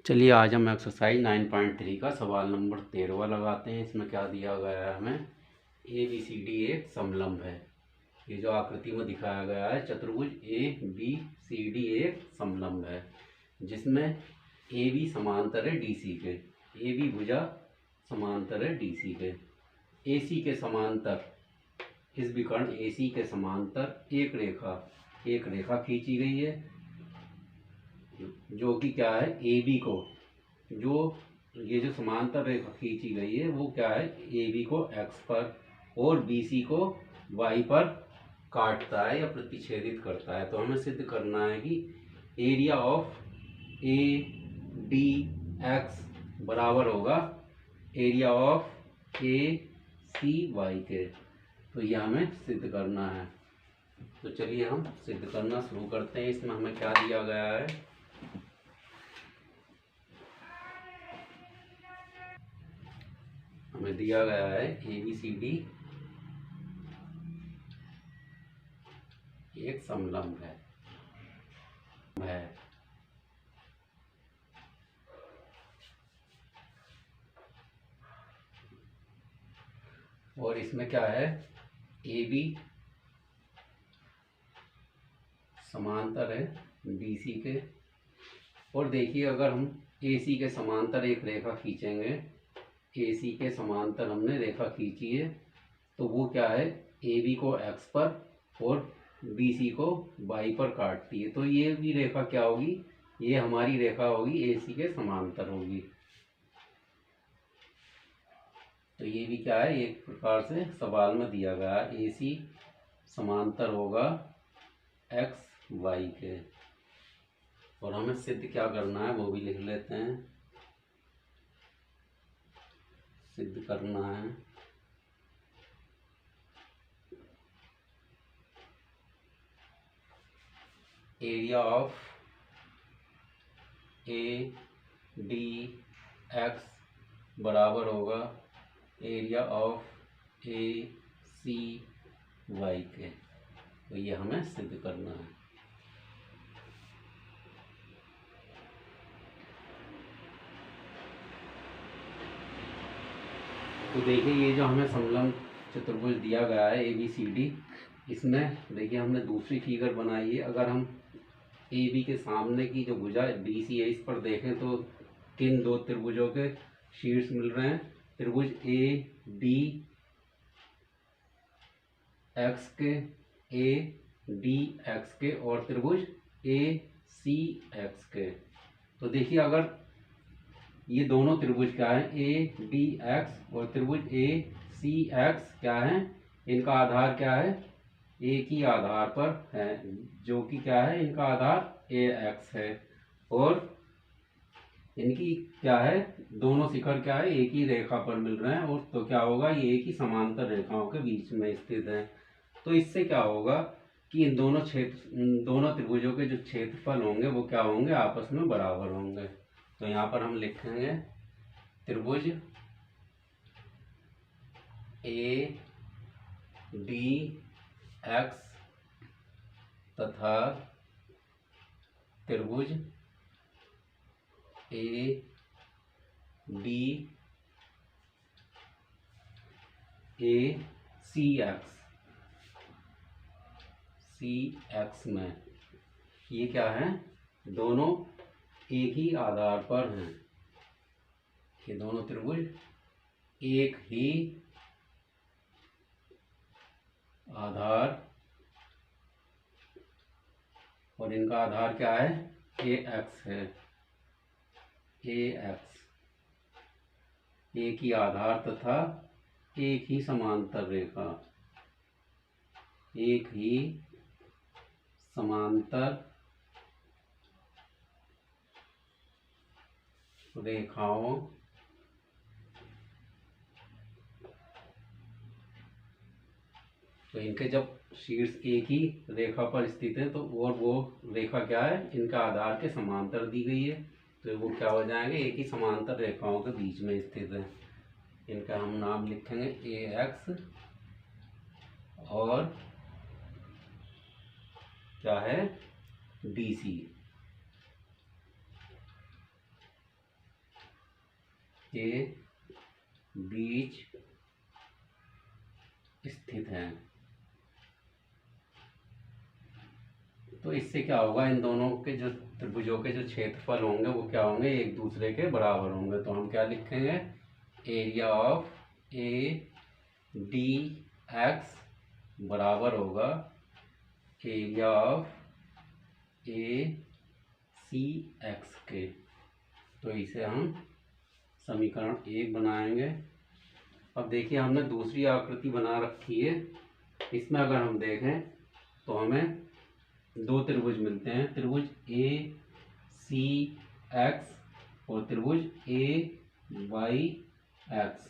चलिए आज हम एक्सरसाइज 9.3 का सवाल नंबर 13वां लगाते हैं। इसमें क्या दिया गया है हमें, ए बी सी डी एक समलंब है। ये जो आकृति में दिखाया गया है चतुर्भुज ए बी सी डी एक समलंब है, जिसमें ए बी समांतर है डी सी के। ए बी भुजा समांतर है डी सी के। ए सी के समांतर, इस विकर्ण ए सी के समांतर एक रेखा खींची गई है, जो कि क्या है ए बी को, जो ये जो समांतर रेखा खींची गई है वो क्या है ए बी को एक्स पर और बी सी को वाई पर काटता है या प्रतिच्छेदित करता है। तो हमें सिद्ध करना है कि area of A D X बराबर होगा area of A C Y के। तो यह हमें सिद्ध करना है। तो चलिए हम सिद्ध करना शुरू करते हैं। इसमें हमें क्या दिया गया है, हमें दिया गया है ए बी सी डी एक समलंब है। और इसमें क्या है, ए बी समांतर है बी सी के। और देखिए अगर हम ए सी के समांतर एक रेखा खींचेंगे, ए सी के समांतर हमने रेखा खींची है, तो वो क्या है ए बी को एक्स पर और बी सी को वाई पर काटती है। तो ये भी रेखा क्या होगी, ये हमारी रेखा होगी ए सी के समांतर होगी। तो ये भी क्या है एक प्रकार से सवाल में दिया गया है, ए सी समांतर होगा एक्स वाई के। और हमें सिद्ध क्या करना है वो भी लिख लेते हैं। सिद्ध करना है area of A D X बराबर होगा area of A C Y के। तो ये हमें सिद्ध करना है। तो देखिए ये जो हमें समलंब चतुर्भुज दिया गया है ए बी सी डी, इसमें देखिए हमने दूसरी फिगर बनाई है। अगर हम ए बी के सामने की जो भुजा डी सी है इस पर देखें तो किन दो त्रिभुजों के शीर्ष मिल रहे हैं, त्रिभुज ए डी एक्स के, ए डी एक्स के और त्रिभुज ए सी एक्स के। तो देखिए अगर ये दोनों त्रिभुज क्या है ए डी एक्स और त्रिभुज ए सी एक्स क्या है, इनका आधार क्या है एक ही आधार पर है, जो कि क्या है इनका आधार ए एक्स है। और इनकी क्या है दोनों शिखर क्या है एक ही रेखा पर मिल रहे हैं, और तो क्या होगा ये एक ही समांतर रेखाओं के बीच में स्थित है। तो इससे क्या होगा कि इन दोनों त्रिभुजों के जो क्षेत्रफल होंगे वो क्या होंगे आपस में बराबर होंगे। तो यहाँ पर हम लिखेंगे त्रिभुज ए डी एक्स तथा त्रिभुज A D A C x में ये क्या है दोनों एक ही आधार पर हैं। ये दोनों त्रिभुज एक ही आधार, और इनका आधार क्या है ए एक्स है। ए एक्स एक ही आधार तथा एक ही समांतर रेखा, एक ही समांतर रेखाओं तो इनके जब शीर्ष एक ही रेखा पर स्थित है तो और वो रेखा क्या है इनका आधार के समांतर दी गई है, तो वो क्या हो जाएंगे एक ही समांतर रेखाओं के बीच में स्थित है। इनका हम नाम लिखेंगे ए एक्स और क्या है डी सी। के बीच स्थित हैं। तो इससे क्या होगा, इन दोनों के जो त्रिभुजों के जो क्षेत्रफल होंगे वो क्या होंगे, एक दूसरे के बराबर होंगे। तो हम क्या लिखेंगे, area of A D X बराबर होगा area of A C X के। तो इसे हम समीकरण 1 बनाएंगे। अब देखिए हमने दूसरी आकृति बना रखी है। इसमें अगर हम देखें तो हमें दो त्रिभुज मिलते हैं, त्रिभुज ए सी एक्स और त्रिभुज ए वाई एक्स।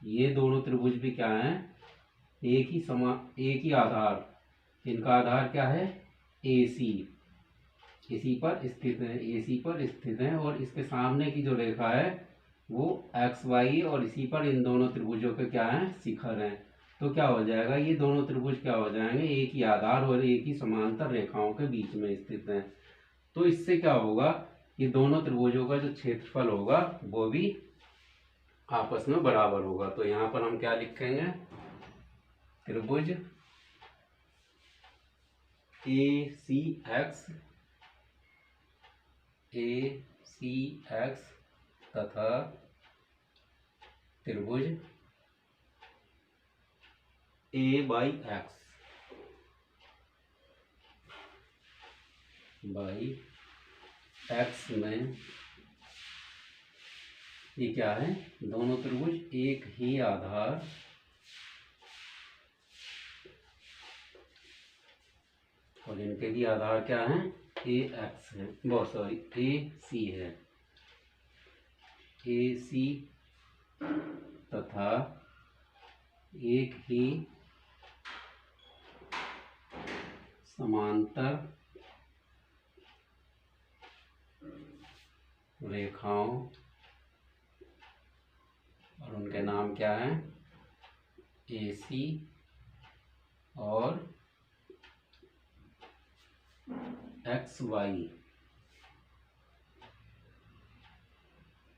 ये दोनों त्रिभुज भी क्या हैं, एक ही आधार, इनका आधार क्या है, ए सी, इसी पर स्थित है, ए सी पर स्थित है। और इसके सामने की जो रेखा है वो एक्स वाई, और इसी पर इन दोनों त्रिभुजों के क्या हैं, शिखर हैं। तो क्या हो जाएगा, ये दोनों त्रिभुज क्या हो जाएंगे, एक ही आधार और एक ही समांतर रेखाओं के बीच में स्थित हैं। तो इससे क्या होगा, ये दोनों त्रिभुजों का जो क्षेत्रफल होगा वो भी आपस में बराबर होगा। तो यहाँ पर हम क्या लिखेंगे, त्रिभुज ए सी एक्स तथा त्रिभुज ए बाई एक्स में ये क्या है, दोनों त्रिभुज एक ही आधार और इनके भी आधार क्या है, ए एक्स है, बहुत सॉरी ए सी है, ए सी तथा एक ही समांतर रेखाओं और उनके नाम क्या हैं, ए सी और एक्स वाई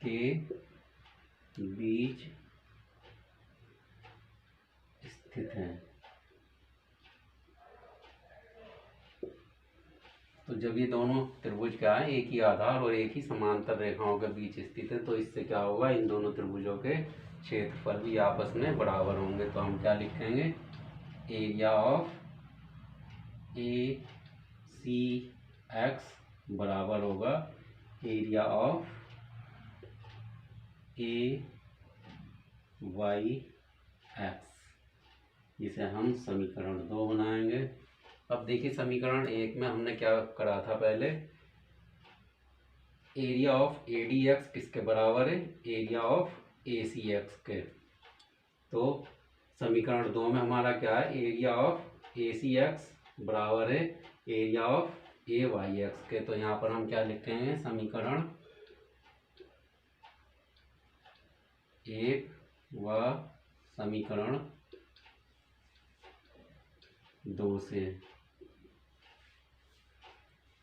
के बीच स्थित हैं। तो जब ये दोनों त्रिभुज क्या है, एक ही आधार और एक ही समांतर रेखाओं के बीच स्थित है, तो इससे क्या होगा, इन दोनों त्रिभुजों के क्षेत्रफल भी आपस में बराबर होंगे। तो हम क्या लिखेंगे, area of A C X बराबर होगा area of A Y X. इसे हम समीकरण 2 बनाएंगे। अब देखिए समीकरण 1 में हमने क्या करा था, पहले area of A D X किसके बराबर है, area of A C X के। तो समीकरण 2 में हमारा क्या है, area of A C X बराबर है area of A Y X के। तो यहाँ पर हम क्या लिखेंगे, समीकरण 1 व समीकरण 2 से।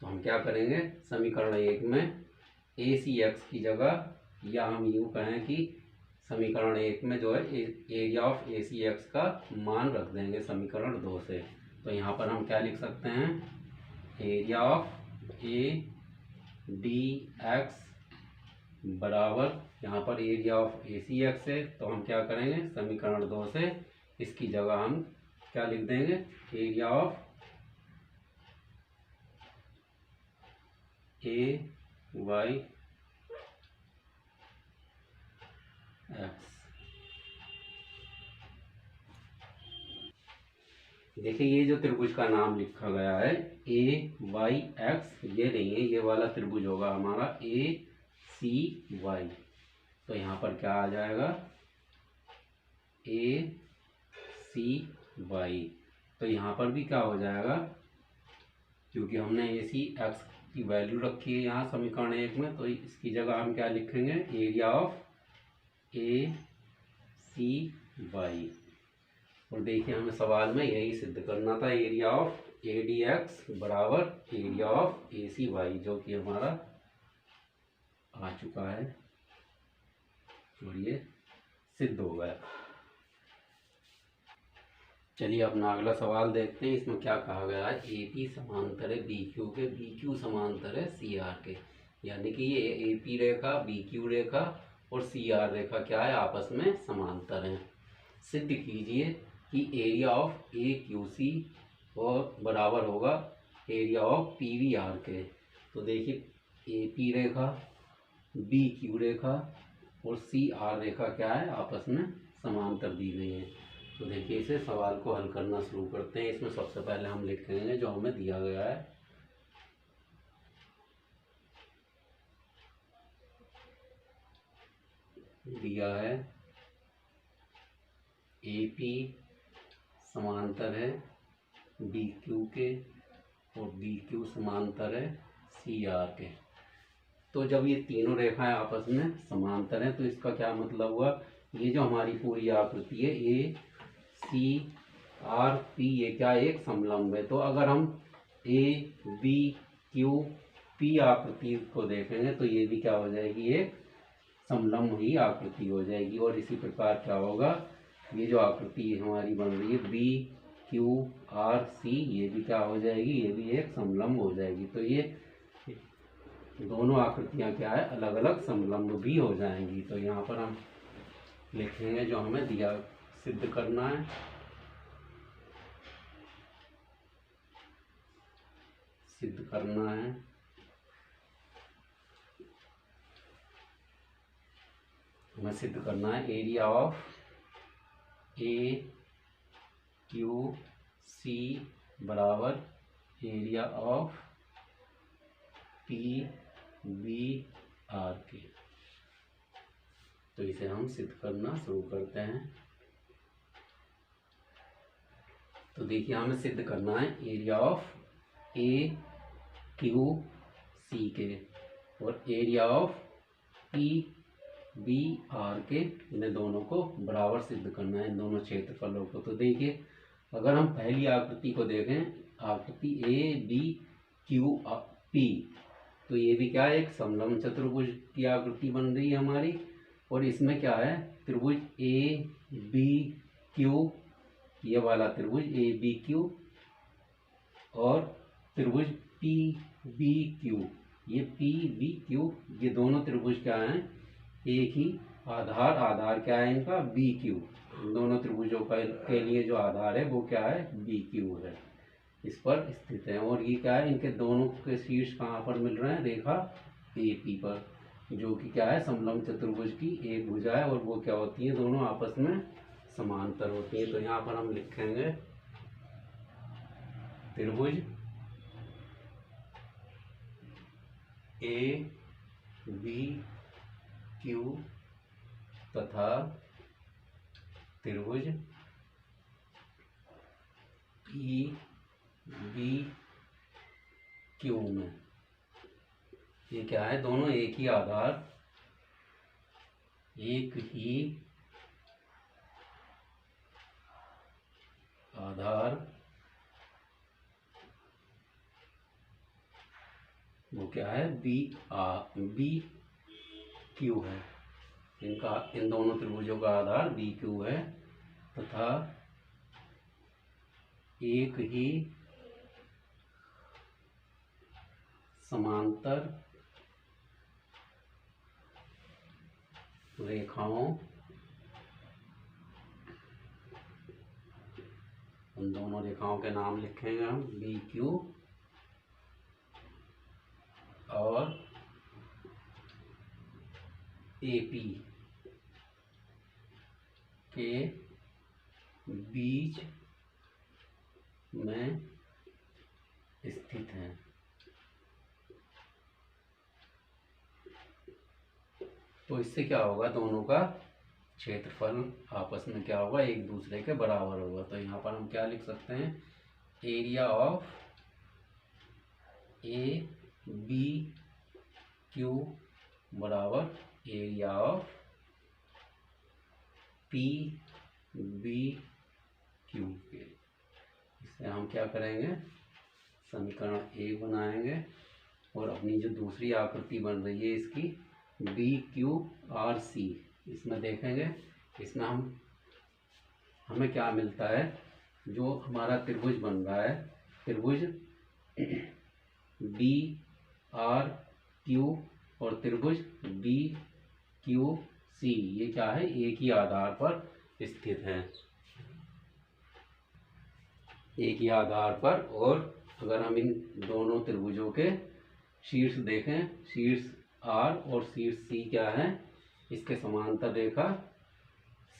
तो हम क्या करेंगे, समीकरण 1 में ए सी एक्स की जगह, या हम यूँ कहें कि समीकरण 1 में जो है area of A C X का मान रख देंगे समीकरण 2 से। तो यहाँ पर हम क्या लिख सकते हैं, area of A D X बराबर, यहाँ पर area of A C X है तो हम क्या करेंगे, समीकरण 2 से इसकी जगह हम क्या लिख देंगे, area of A Y X. देखिए ये जो त्रिभुज का नाम लिखा गया है ए वाई एक्स, ये नहीं है, ये वाला त्रिभुज होगा हमारा ए सी वाई। तो यहाँ पर क्या आ जाएगा, ए सी वाई। तो यहाँ पर भी क्या हो जाएगा, क्योंकि हमने ए सी एक्स की वैल्यू रखी है यहाँ समीकरण 1 में, तो इसकी जगह हम क्या लिखेंगे, area of A C Y. और देखिए हमें सवाल में यही सिद्ध करना था, area of A D X बराबर area of A C Y, जो कि हमारा आ चुका है। और ये सिद्ध हो गया। चलिए अपना अगला सवाल देखते हैं। इसमें क्या कहा गया है, ए पी समांतर है बी क्यू के, बी क्यू समांतर है सी आर के। यानी कि ये ए पी रेखा, बी क्यू रेखा और सी आर रेखा क्या है, आपस में समांतर हैं। सिद्ध कीजिए कि area of A Q C और बराबर होगा area of P V R के। तो देखिए ए पी रेखा, बी क्यू रेखा और सी आर रेखा क्या है, आपस में समांतर दी गई है। तो देखिए इसे सवाल को हल करना शुरू करते हैं। इसमें सबसे पहले हम लिखेंगे जो हमें दिया गया है। दिया है ए पी समांतर है बी क्यू के और बी क्यू समांतर है सी आर के। तो जब ये तीनों रेखाएं आपस में समांतर हैं तो इसका क्या मतलब हुआ, ये जो हमारी पूरी आकृति है ए सी आर पी, ये क्या एक समलंब है। तो अगर हम ए बी क्यू पी आकृति को देखेंगे तो ये भी क्या हो जाएगी, एक समलंब ही आकृति हो जाएगी। और इसी प्रकार क्या होगा, ये जो आकृति हमारी बन रही है बी क्यू आर सी, ये भी क्या हो जाएगी, ये भी एक समलंब हो जाएगी। तो ये दोनों आकृतियां क्या है, अलग अलग समलंब भी हो जाएंगी। तो यहाँ पर हम लिखेंगे जो हमें दिया, सिद्ध करना है। सिद्ध करना है हमें सिद्ध करना है area of A Q C बराबर area of P B R के। तो इसे हम सिद्ध करना शुरू करते हैं। तो देखिए हमें सिद्ध करना है area of A Q C के और area of P B R के, इन्हें दोनों को बराबर सिद्ध करना है, इन दोनों क्षेत्रफलों को। तो देखिए अगर हम पहली आकृति को देखें, आकृति ए बी क्यू पी, तो ये भी क्या है, एक समलंब चतुर्भुज की आकृति बन रही है हमारी। और इसमें क्या है, त्रिभुज ए बी क्यू, ये वाला त्रिभुज ए बी क्यू और त्रिभुज पी बी क्यू, ये पी बी क्यू, ये दोनों त्रिभुज क्या हैं, एक ही आधार, आधार क्या है इनका, बी क्यू। दोनों त्रिभुजों का के लिए जो आधार है वो क्या है, बी क्यू है, इस पर स्थित है। और ये क्या है, इनके दोनों के शीर्ष कहाँ पर मिल रहे हैं, रेखा ए पी पर, जो कि क्या है, समलंब चतुर्भुज की एक भुजा है और वो क्या होती है, दोनों आपस में समांतर होती है। तो यहाँ पर हम लिखेंगे त्रिभुज ए बी क्यू तथा त्रिभुज पी बी क्यू में ये क्या है, दोनों एक ही आधार, एक ही आधार, वो क्या है, बी क्यू है। इनका, इन दोनों त्रिभुजों का आधार बी क्यू है तथा एक ही समांतर रेखाओं, उन दोनों रेखाओं के नाम लिखेंगे हम, बी क्यू और ए पी के बीच में स्थित है। तो इससे क्या होगा, दोनों का क्षेत्रफल आपस में क्या होगा, एक दूसरे के बराबर होगा। तो यहाँ पर हम क्या लिख सकते हैं, area of A B Q बराबर area of P B Q के। इससे हम क्या करेंगे, समीकरण एक बनाएंगे और अपनी जो दूसरी आकृति बन रही है इसकी बी क्यू आर सी, इसमें देखेंगे, इसमें हमें क्या मिलता है, जो हमारा त्रिभुज बन रहा है, त्रिभुज बी आर क्यू और त्रिभुज बी क्यू सी, ये क्या है, एक ही आधार पर स्थित है, एक ही आधार पर। और अगर हम इन दोनों त्रिभुजों के शीर्ष देखें, शीर्ष आर और शीर्ष सी क्या है, इसके समांतर रेखा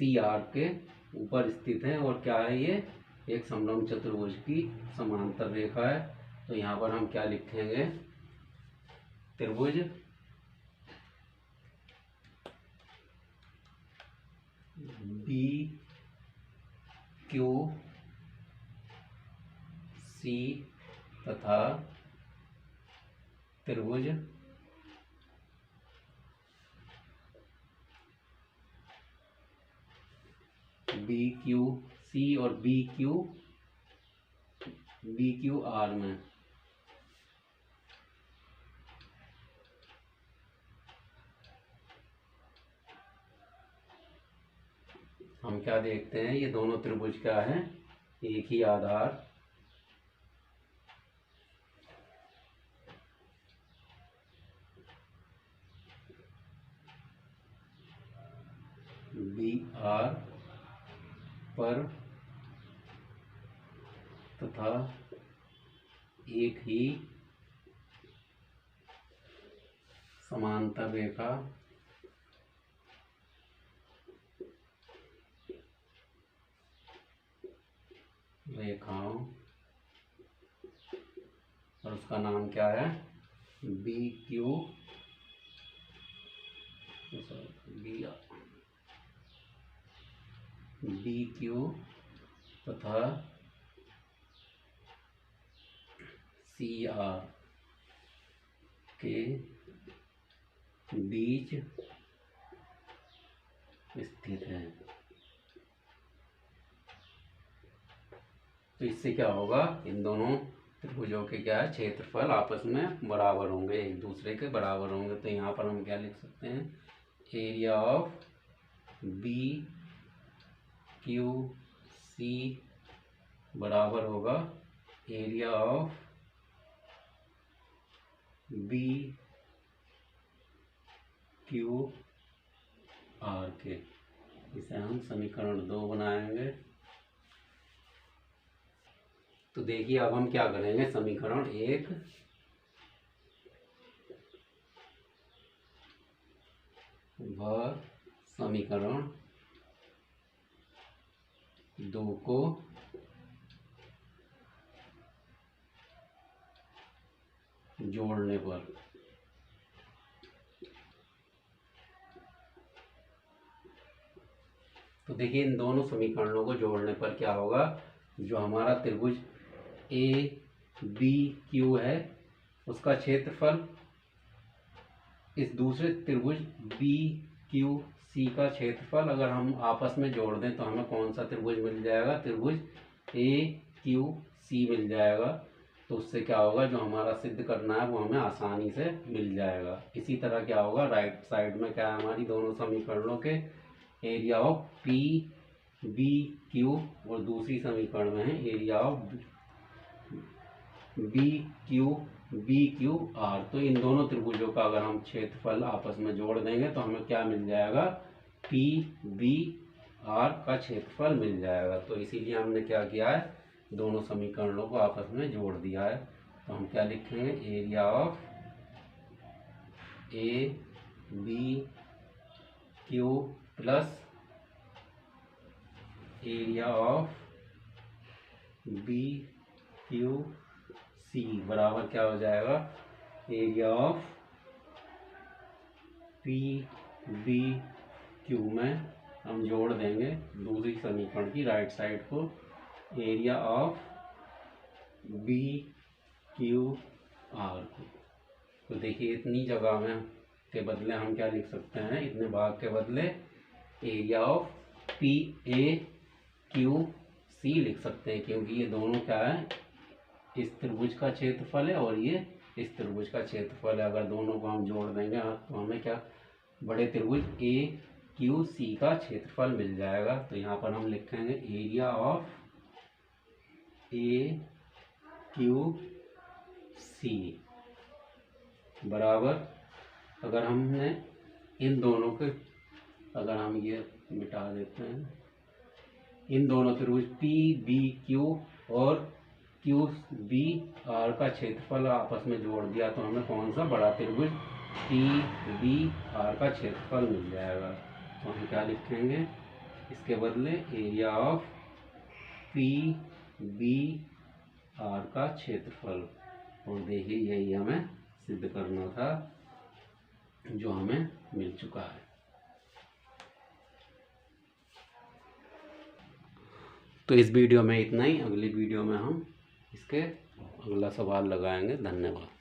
सी आर के ऊपर स्थित है। और क्या है, ये एक समलंब चतुर्भुज की समांतर रेखा है। तो यहाँ पर हम क्या लिखेंगे, त्रिभुज बी क्यू सी तथा त्रिभुज बी क्यू सी और बी क्यू आर में हम क्या देखते हैं, ये दोनों त्रिभुज क्या है, एक ही आधार बी आर पर तथा एक ही समांतर रेखाओं, और उसका नाम क्या है, बी क्यू तथा सी आर के बीच स्थित है। तो इससे क्या होगा, इन दोनों त्रिभुजों के क्या है, क्षेत्रफल आपस में बराबर होंगे, एक दूसरे के बराबर होंगे। तो यहाँ पर हम क्या लिख सकते हैं, area of B Q C बराबर होगा area of B Q R के। इसे हम समीकरण 2 बनाएंगे। तो देखिए अब हम क्या करेंगे, समीकरण 1 व समीकरण 2 को जोड़ने पर तो देखिए इन दोनों समीकरणों को जोड़ने पर क्या होगा, जो हमारा त्रिभुज ए बी क्यू है उसका क्षेत्रफल इस दूसरे त्रिभुज बी क्यू सी का क्षेत्रफल अगर हम आपस में जोड़ दें तो हमें कौन सा त्रिभुज मिल जाएगा, त्रिभुज ए क्यू सी मिल जाएगा। तो उससे क्या होगा, जो हमारा सिद्ध करना है वो हमें आसानी से मिल जाएगा। इसी तरह क्या होगा, राइट साइड में क्या है, हमारी दोनों समीकरणों के area of P B Q और दूसरी समीकरण में है area of B Q R. तो इन दोनों त्रिभुजों का अगर हम क्षेत्रफल आपस में जोड़ देंगे तो हमें क्या मिल जाएगा, पी बी आर का क्षेत्रफल मिल जाएगा। तो इसीलिए हमने क्या किया है, दोनों समीकरणों को आपस में जोड़ दिया है। तो हम क्या लिखेंगे, area of A B Q plus area of B Q C बराबर क्या हो जाएगा, area of P B Q में हम जोड़ देंगे दूसरी समीकरण की राइट साइड को, area of B Q R को। तो देखिए इतनी जगह में के बदले हम क्या लिख सकते हैं, इतने भाग के बदले area of P A Q C लिख सकते हैं, क्योंकि ये दोनों क्या है, इस त्रिभुज का क्षेत्रफल है और ये इस त्रिभुज का क्षेत्रफल है। अगर दोनों को हम जोड़ देंगे तो हमें क्या, बड़े त्रिभुज ए क्यू सी का क्षेत्रफल मिल जाएगा। तो यहाँ पर हम लिखेंगे area of A Q C बराबर, अगर हमने इन दोनों के, अगर हम ये मिटा देते हैं, इन दोनों त्रिभुज पी बी क्यू और क्यू बी आर का क्षेत्रफल आपस में जोड़ दिया तो हमें कौन सा बड़ा त्रिभुज पी बी आर का क्षेत्रफल मिल जाएगा। तो हम क्या लिखेंगे इसके बदले, area of P B R का क्षेत्रफल। और देखिए यही हमें सिद्ध करना था जो हमें मिल चुका है। तो इस वीडियो में इतना ही, अगली वीडियो में हम इसके अगला सवाल लगाएंगे। धन्यवाद।